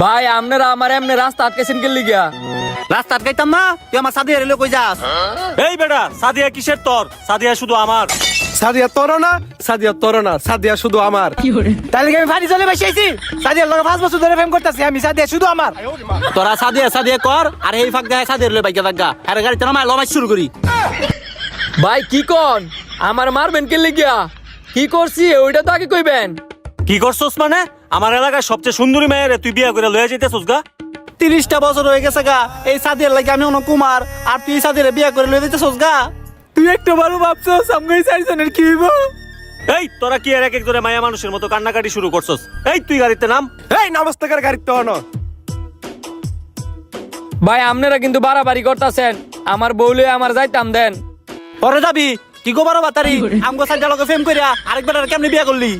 ভাই আপনারা আমার এমনি রাস্তা আটকেছেন কে লিগা? রাস্তা আটকাইতাম না, তুই আমার সাথে এলে কই যাস? এই বেটা, সাদিয়া কিসের তোর? সাদিয়া শুধু আমার। সাদিয়া তোর না, সাদিয়া তোর না, সাদিয়া শুধু আমার। তাহলে কি আমি ফানি চলে বসে আছি? সাদিয়ার লগে 5 বছর ধরে প্রেম করতেছি আমি, সাদিয়া শুধু আমার। তোরা সাদিয়া সাদিয়া কর, আর এই ফাঁক দেয় সাদিয়া লই বাইকা থাকা। আরে গাড়িতে নামাই লমাই শুরু করি। ভাই কি কোন? আমার মারবেন কে লিগা? কি করছি ওইটা তো আগে কইবেন। কি করছস মানে? আমার এলাকায় সবচেয়ে সুন্দরী মেয়েরে তুই বিয়া করে লয়ে যাইতেছস গা? 30টা বছর হয়ে গেছে গা, এই সাদিয়ার লাগে আমি অন্য কুমার, আর তুই সাদিয়ারে বিয়া করে লই দিতেছস গা। তুই একটা ভালো ভাবছস আমগো এই চারজনের কি হইব? এই তোরা কি আর এক এক ধরে মায়া মানুষের মতো কান্নাকাটি শুরু করছস? এই তুই গাড়িতে নাম। এই নমস্কার গাড়িতে তো না। ভাই আপনারা কিন্তু বাড়াবাড়ি করতেছেন, আমার বউলে আমার যাইতাম দেন। পরে যাবি কি গোবর বাতারি আমগো সাইডা লগে ফেম কইরা আরেকবার কেমনে বিয়া করলি?